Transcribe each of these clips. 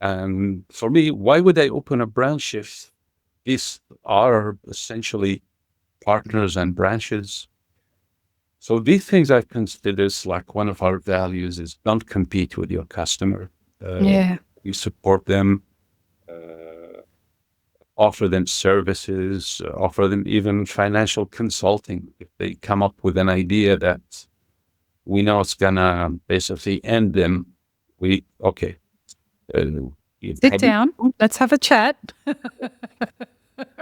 And for me, why would I open a branch if these are essentially partners and branches? So these things I consider is like one of our values is don't compete with your customer. Yeah. You support them, uh, offer them services, offer them even financial consulting. If they come up with an idea that we know it's gonna basically end them, okay. Uh, Sit down. Let's have a chat.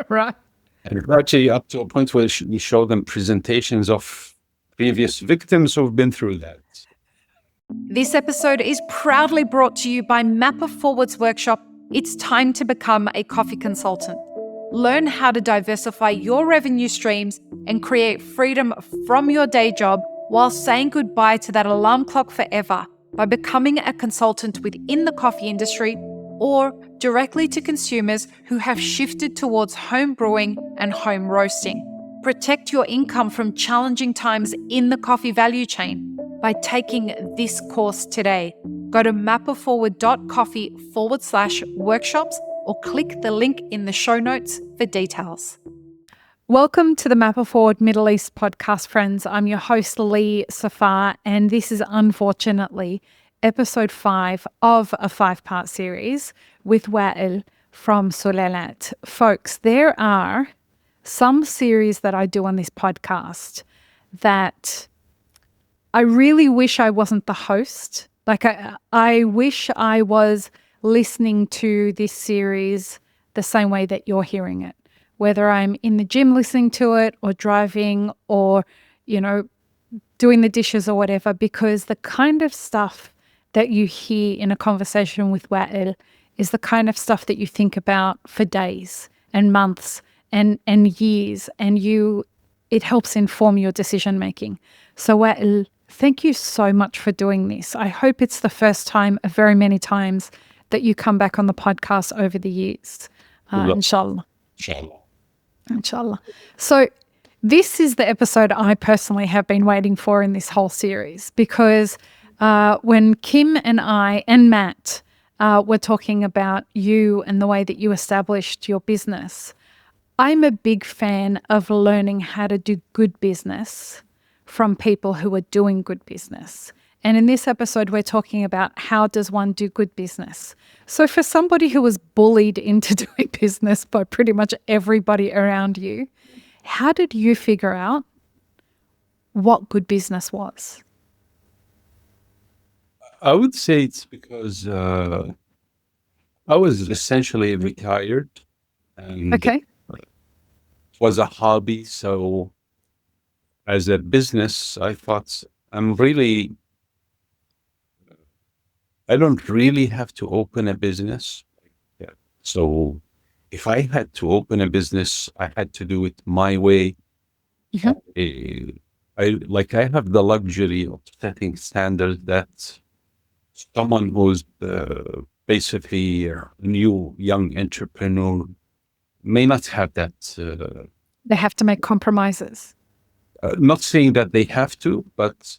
Right. And actually up to a point where you show them presentations of previous victims who've been through that. This episode is proudly brought to you by Mapper Forward's workshop, It's Time to Become a Coffee Consultant. Learn how to diversify your revenue streams and create freedom from your day job while saying goodbye to that alarm clock forever by becoming a consultant within the coffee industry or directly to consumers who have shifted towards home brewing and home roasting. Protect your income from challenging times in the coffee value chain by taking this course today. Go to mapperforward.coffee/workshops or click the link in the show notes for details. Welcome to the Mapper Forward Middle East podcast, friends. I'm your host, Lee Safar, and this is unfortunately episode 5 of a 5-part series with Wayel from Sulalat. Folks, there are some series that I do on this podcast that I really wish I wasn't the host. Like I wish I was listening to this series the same way that you're hearing it, whether I'm in the gym listening to it or driving or, doing the dishes or whatever, because the kind of stuff that you hear in a conversation with Wayel is the kind of stuff that you think about for days and months and years, and it helps inform your decision making. So Wayel, thank you so much for doing this. I hope it's the first time of very many times that you come back on the podcast over the years. Inshallah. Inshallah. So this is the episode I personally have been waiting for in this whole series, because when Kim and I and Matt were talking about you and the way that you established your business, I'm a big fan of learning how to do good business from people who are doing good business. And in this episode, we're talking about how does one do good business. So for somebody who was bullied into doing business by pretty much everybody around you, how did you figure out what good business was? I would say it's because I was essentially retired and Okay. it was a hobby. So as a business, I thought I don't really have to open a business. Yeah. So if I had to open a business, I had to do it my way. Mm-hmm. I have the luxury of setting standards that someone who's basically a new young entrepreneur may not have that. They have to make compromises. Not saying that they have to, but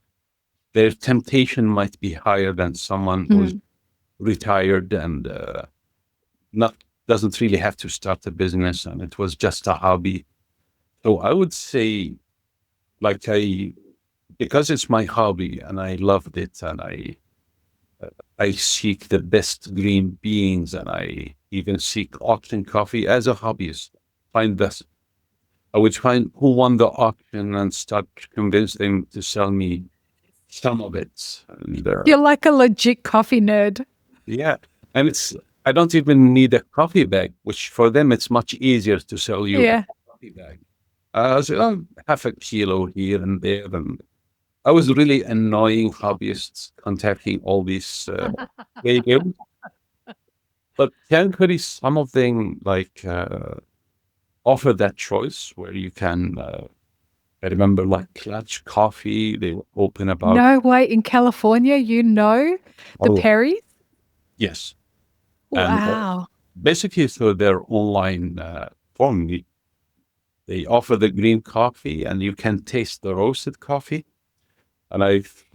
their temptation might be higher than someone who's retired and not doesn't really have to start a business, and it was just a hobby. So I would say, because it's my hobby and I loved it, and I seek the best green beans, and I even seek auction coffee as a hobbyist. I would find who won the auction and start convince them to sell me some of it. And, You're like a legit coffee nerd. yeah, and I don't even need a coffee bag, which for them it's much easier to sell you a coffee bag. So half a kilo here and there, and I was really annoying hobbyists contacting all these radios. But thankfully, some of them offer that choice where you can. I remember Clutch Coffee. They were open about. No way, in California, the Perrys? Yes. Wow. And basically, through their online form, they offer the green coffee, and you can taste the roasted coffee. And I've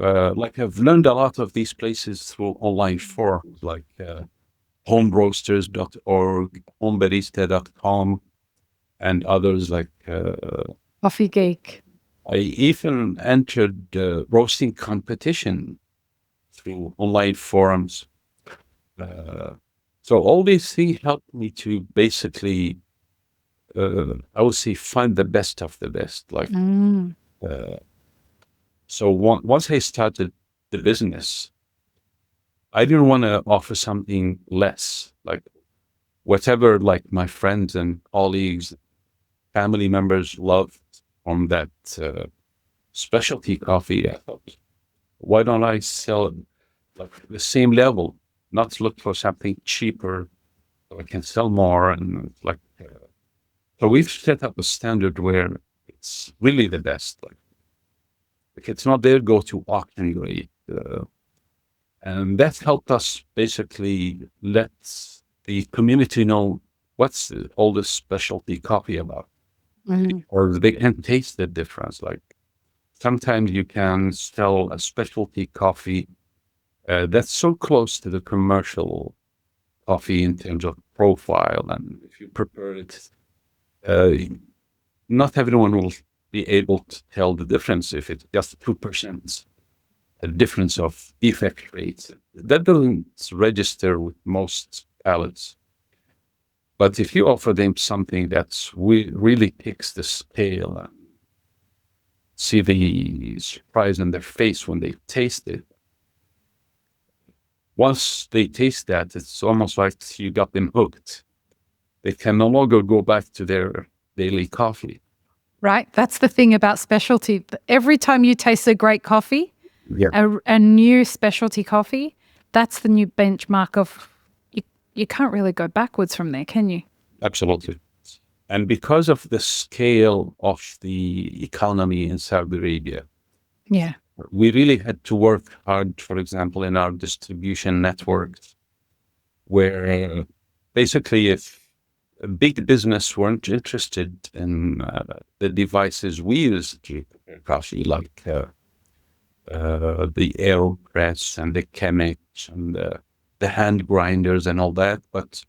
learned a lot of these places through online forums, homeroasters.org, homebarista.com, and others like Coffee Geek. I even entered roasting competition through online forums. So all these things helped me to basically, I would say, find the best of the best. Like, so once I started the business, I didn't want to offer something less. Like whatever, like my friends and colleagues, family members loved from that specialty coffee. I thought, why don't I sell it like the same level? Not look for something cheaper so I can sell more. And like, so we've set up a standard where it's really the best. Like it's not their go-to auction rate. And that helped us basically let the community know what's all this specialty coffee about. Or they can taste the difference. Like sometimes you can sell a specialty coffee that's so close to the commercial coffee in terms of profile, and if you prepare it, not everyone will be able to tell the difference if it's just 2% a difference of defect rates. That doesn't register with most palates. But if you offer them something that's really picks the scale and see the surprise on their face when they taste it, once they taste that, it's almost like you got them hooked. They can no longer go back to their daily coffee. Right. That's the thing about specialty. Every time you taste a great coffee, a new specialty coffee, that's the new benchmark of you can't really go backwards from there, can you? Absolutely. And because of the scale of the economy in Saudi Arabia, we really had to work hard, for example, in our distribution networks, where basically if a big business weren't interested in the devices we use to prepare coffee, like the AeroPress and the Chemex and the hand grinders and all that. But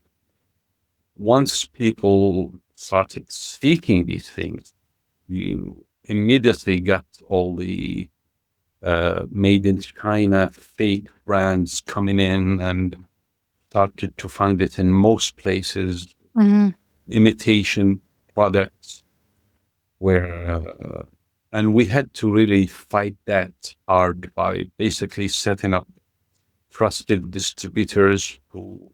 once people started seeking these things, you immediately got all the made in China fake brands coming in and started to find it in most places, imitation products where, and we had to really fight that hard by basically setting up trusted distributors who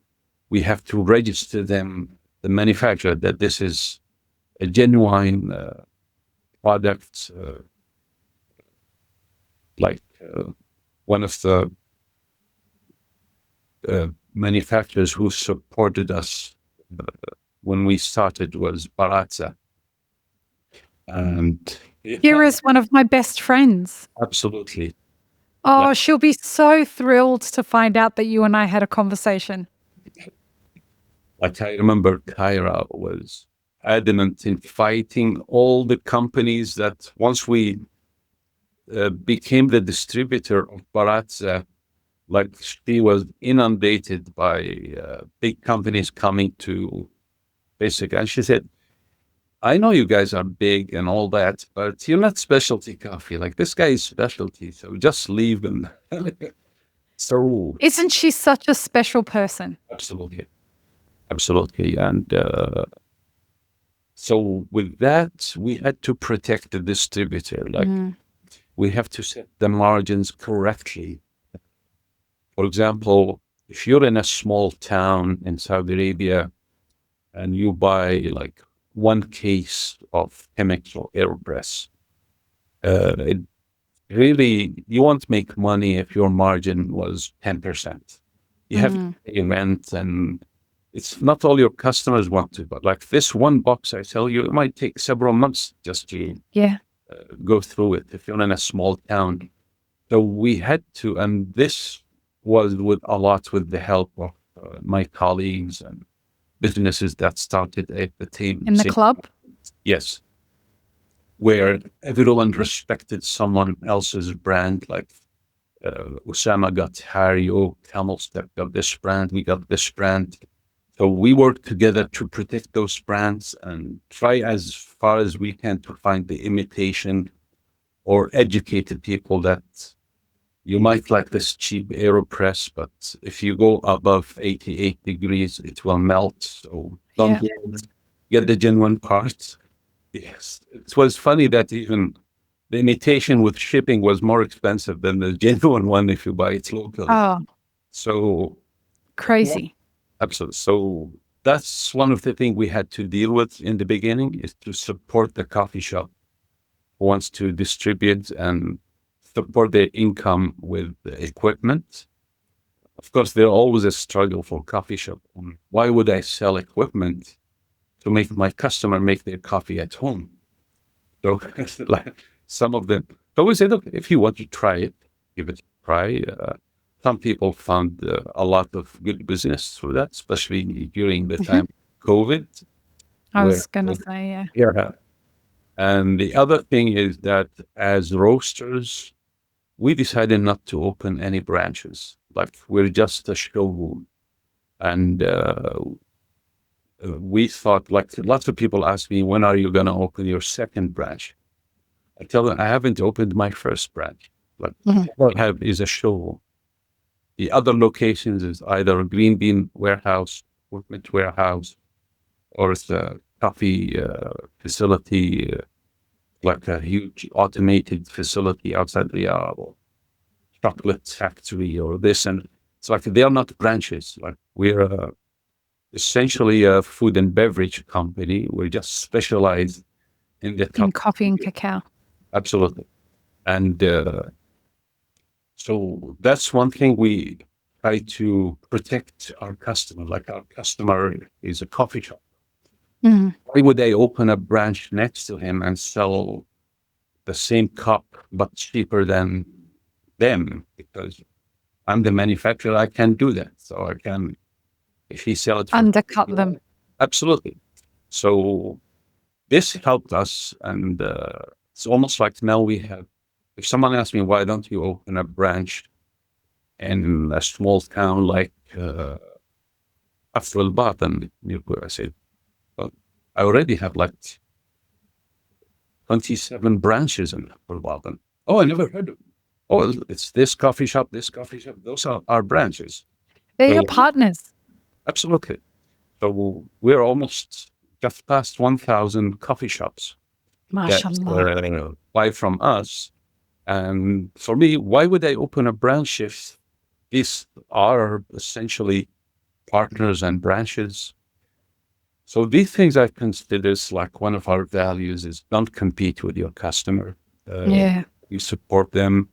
we have to register them, the manufacturer, that this is a genuine product, like one of the manufacturers who supported us when we started was Baratza. And Here is one of my best friends. Absolutely. Oh, she'll be so thrilled to find out that you and I had a conversation. Like I remember Kyra was adamant in fighting all the companies that once we became the distributor of Baratza, like she was inundated by big companies coming to basic. And she said, I know you guys are big and all that, but you're not specialty coffee. Like this guy is specialty, so just leave him. So isn't she such a special person? Absolutely. Absolutely. And so with that, we had to protect the distributor. Like we have to set the margins correctly. For example, if you're in a small town in Saudi Arabia and you buy like one case of Chemex or AeroPress, it really, you won't make money if your margin was 10%. You have to pay rent, and it's not all your customers want to, but like this one box I tell you, it might take several months just to go through it if you're in a small town. So we had to, and this was with a lot with the help of my colleagues and businesses that started at the team. In the club? Yes. Where everyone respected someone else's brand. Like Osama got Hario, Camel Step got this brand, we got this brand. So we work together to protect those brands and try as far as we can to find the imitation or educated people that you might like this cheap AeroPress, but if you go above 88 degrees, it will melt. So don't get the genuine parts. Yes. It was funny that even the imitation with shipping was more expensive than the genuine one if you buy it locally. Oh, so crazy. Absolutely. So that's one of the things we had to deal with in the beginning, is to support the coffee shop who wants to distribute and support their income with the equipment. Of course, there's always a struggle for coffee shop. Why would I sell equipment to make my customer make their coffee at home? So like some of them, so we said, look, if you want to try it, give it a try. Some people found a lot of good business through that, especially during the time of COVID. I was going to say, Yeah. And the other thing is that as roasters, we decided not to open any branches. Like, we're just a showroom. And we thought, like, lots of people ask me, when are you going to open your second branch? I tell them, I haven't opened my first branch. Like, what I have is a showroom. The other locations is either a green bean warehouse, equipment warehouse, or it's a coffee facility, like a huge automated facility outside Riyadh, or chocolate factory, or this. And it's like they are not branches. Like, we're essentially a food and beverage company. We just specialize in the in coffee and cacao. Absolutely. And so that's one thing we try to protect our customer. Like, our customer is a coffee shop. Why would they open a branch next to him and sell the same cup but cheaper than them? Because I'm the manufacturer, I can do that. So I can, if he sells it, undercut them. Absolutely. So this helped us, and it's almost like now we have, if someone asks me, why don't you open a branch in a small town like Afro al-Batin, I said, well, I already have like 27 branches in Afro al-Batin. Oh, I never heard of it. Oh, it's this coffee shop, this coffee shop. Those are our branches. They're your partners. Absolutely. So we're almost just past 1,000 coffee shops that buy from us. And for me, why would I open a branch if these are essentially partners and branches? So these things I consider like one of our values is don't compete with your customer. You support them,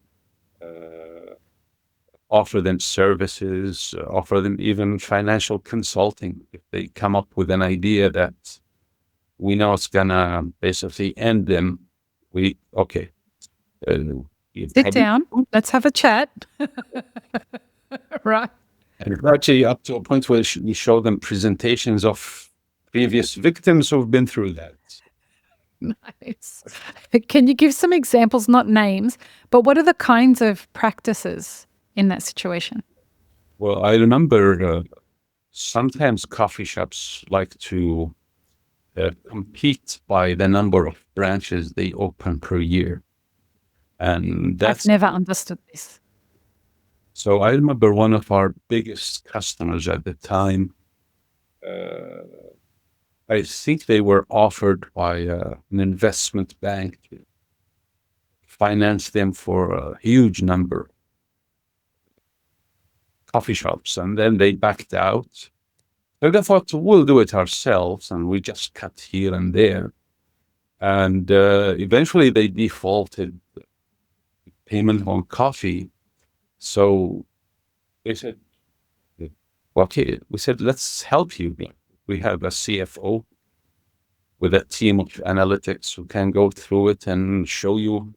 offer them services, offer them even financial consulting. If they come up with an idea that we know it's gonna basically end them, sit down, let's have a chat. Right. And actually up to a point where we show them presentations of previous victims who've been through that. Nice. Can you give some examples, not names, but what are the kinds of practices in that situation? Well, I remember sometimes coffee shops like to compete by the number of branches they open per year. And I've never understood this. So I remember one of our biggest customers at the time, I think they were offered by an investment bank to finance them for a huge number of coffee shops, and then they backed out. So they thought, we'll do it ourselves, and we just cut here and there. And eventually they defaulted payment on coffee. So they said, okay, we said, let's help you. We have a CFO with a team of analytics who can go through it and show you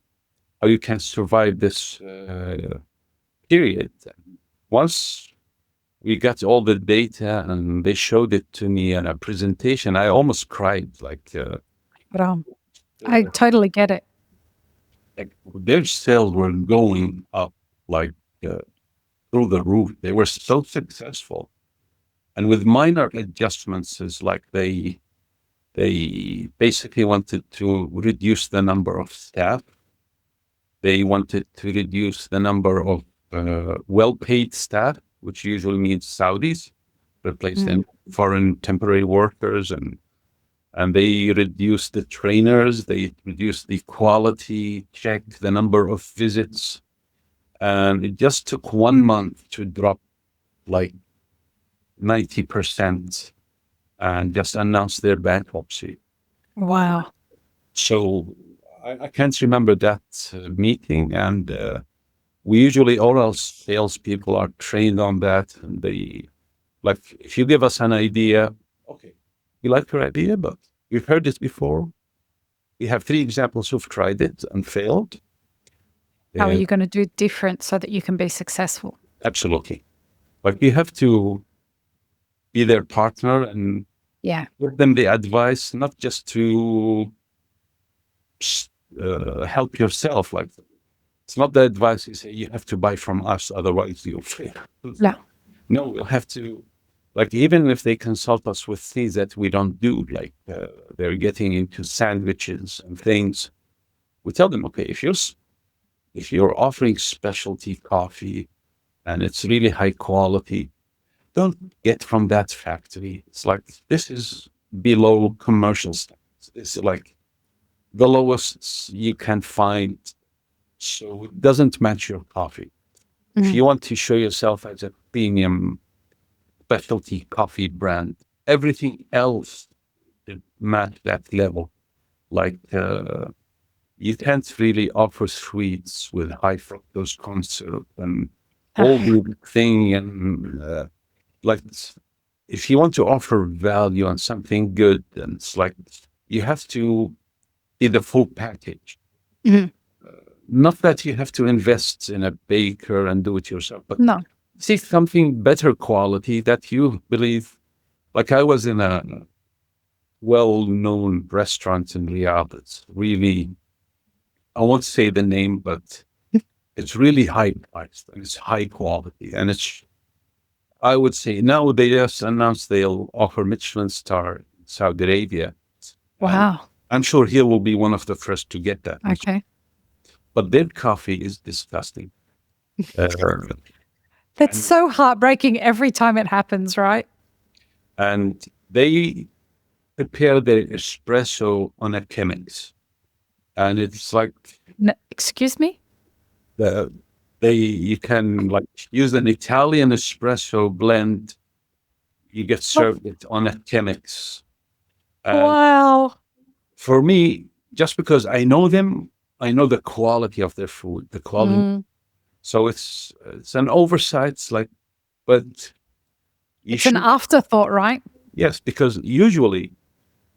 how you can survive this period. Once we got all the data and they showed it to me in a presentation, I almost cried. I totally get it. Like, their sales were going up like through the roof. They were so successful. And with minor adjustments, is like they basically wanted to reduce the number of staff. They wanted to reduce the number of well-paid staff, which usually means Saudis, replace them foreign temporary workers, and they reduced the trainers, they reduced the quality check, the number of visits. And it just took 1 month to drop like 90% and just announce their bankruptcy. Wow. So I can't remember that meeting. And we usually, all our salespeople are trained on that. And they, like, if you give us an idea, okay, we like your idea, but we've heard this before. We have 3 examples who've tried it and failed. How are you going to do different so that you can be successful? Absolutely. Like, you have to be their partner and give them the advice, not just to help yourself. Like, it's not the advice you say, you have to buy from us, otherwise you'll fail. No, we'll have to, like, even if they consult us with things that we don't do, like they're getting into sandwiches and things, we tell them, okay, if you're offering specialty coffee and it's really high quality, don't get from that factory. It's like, this is below commercial standards. It's like the lowest you can find. So it doesn't match your coffee. If you want to show yourself as a premium specialty coffee brand, everything else should match that level. Like, you can't really offer sweets with high fructose corn syrup and all the thing. And like, if you want to offer value on something good, then it's like you have to be the full package. Not that you have to invest in a baker and do it yourself, but see something better quality that you believe. Like, I was in a well-known restaurant in Riyadh. It's really, I won't say the name, but it's really high priced and it's high quality. And it's, I would say now they just announced they'll offer Michelin star in Saudi Arabia. Wow. I'm sure he will be one of the first to get that. Okay. But their coffee is disgusting. That's so heartbreaking every time it happens, right? And they prepare their espresso on a Chemex. And it's like... excuse me? You can like use an Italian espresso blend. You get served it on a Chemex. Wow. For me, just because I know them, I know the quality of their food, the quality. So it's an oversight. It's like, but it's an afterthought, right? Yes, because usually,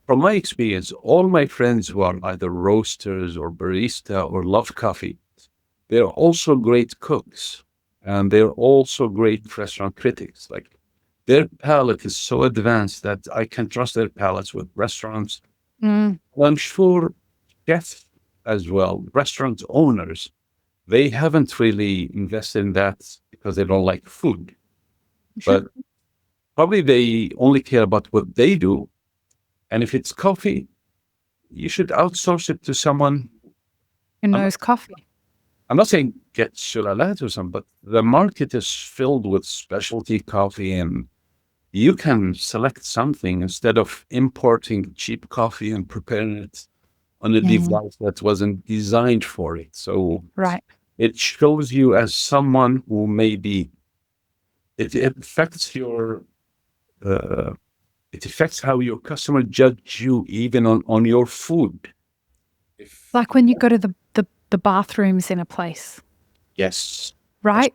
from my experience, all my friends who are either roasters or barista or love coffee, they're also great cooks, and they're also great restaurant critics. Like, their palate is so advanced that I can trust their palates with restaurants. I'm sure chefs as well, restaurant owners, they haven't really invested in that because they don't like food. But probably they only care about what they do. And if it's coffee, you should outsource it to someone who knows coffee. I'm not saying get Sulalat or something, but the market is filled with specialty coffee, and you can select something instead of importing cheap coffee and preparing it on a device that wasn't designed for it. So it shows you as someone who maybe it affects your it affects how your customer judge you even on your food. Like when you go to the bathrooms in a place. Yes. Right?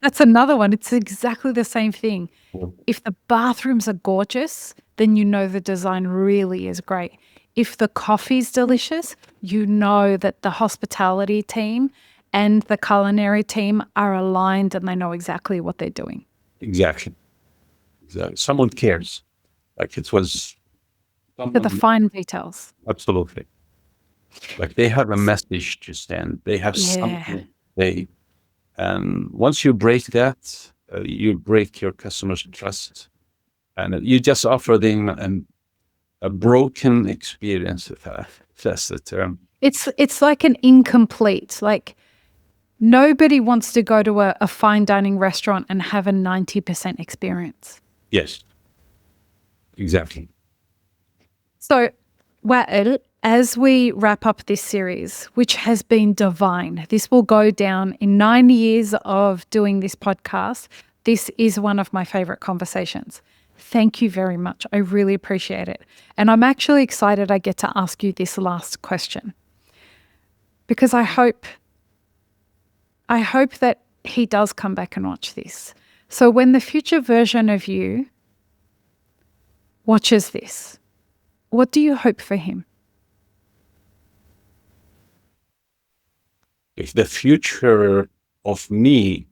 That's another one. It's exactly the same thing. If the bathrooms are gorgeous, then you know the design really is great. If the coffee's delicious, you know that the hospitality team and the culinary team are aligned and they know exactly what they're doing. Exactly. Someone cares. Like, it was... To the fine details. Absolutely. Like, they have a message to send. They have something. And once you break that, you break your customer's trust, and you just offer them a broken experience, if that's the term. It's like an incomplete, like nobody wants to go to a fine dining restaurant and have a 90% experience. Yes, exactly. So, Wayel, as we wrap up this series, which has been divine, this will go down in 9 years of doing this podcast. This is one of my favorite conversations. Thank you very much. I really appreciate it. And I'm actually excited I get to ask you this last question, because I hope that he does come back and watch this. So when the future version of you watches this, what do you hope for him? If the future of me,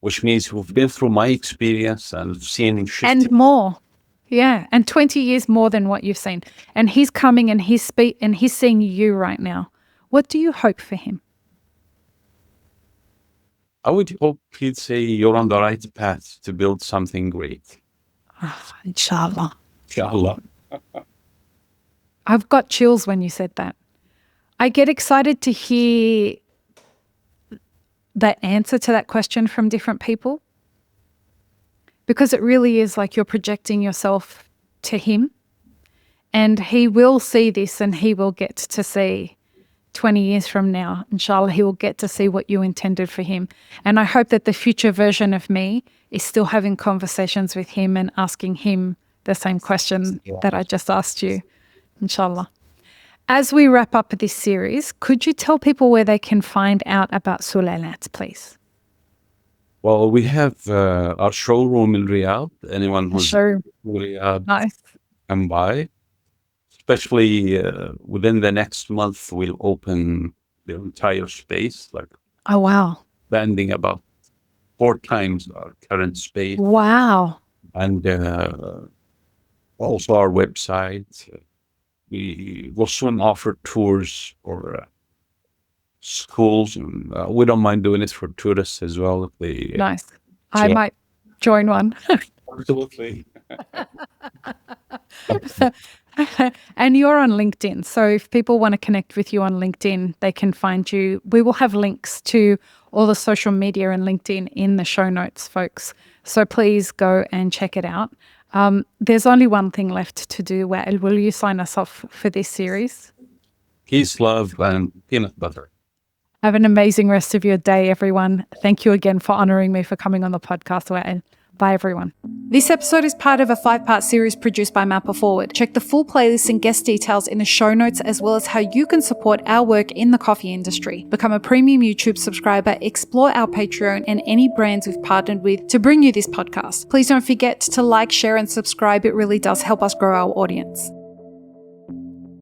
which means we've been through my experience and seen shifting. And more. Yeah. And 20 years more than what you've seen. And he's coming and he's seeing you right now. What do you hope for him? I would hope he'd say you're on the right path to build something great. Inshallah. Inshallah. I've got chills when you said that. I get excited to hear the answer to that question from different people, because it really is like you're projecting yourself to him, and he will see this and he will get to see 20 years from now, inshallah, he will get to see what you intended for him. And I hope that the future version of me is still having conversations with him and asking him the same question that I just asked you, inshallah. As we wrap up this series, could you tell people where they can find out about Sulalat, please? Well, we have our showroom in Riyadh. Anyone who's in Riyadh can buy. Especially within the next month, we'll open the entire space. Oh, wow. Expanding about 4 times our current space. Wow. And also our website. We will soon offer tours for schools. And, we don't mind doing it for tourists as well. If they, nice. I might join one. Absolutely. And you're on LinkedIn. So if people want to connect with you on LinkedIn, they can find you. We will have links to all the social media and LinkedIn in the show notes, folks. So please go and check it out. There's only one thing left to do. Wayel, will you sign us off for this series? Peace, love, and peanut butter. Have an amazing rest of your day, everyone. Thank you again for honoring me for coming on the podcast, Wayel. Bye, everyone. This episode is part of a 5-part series produced by Mapper Forward. Check the full playlist and guest details in the show notes, as well as how you can support our work in the coffee industry. Become a premium YouTube subscriber, explore our Patreon and any brands we've partnered with to bring you this podcast. Please don't forget to like, share, and subscribe. It really does help us grow our audience.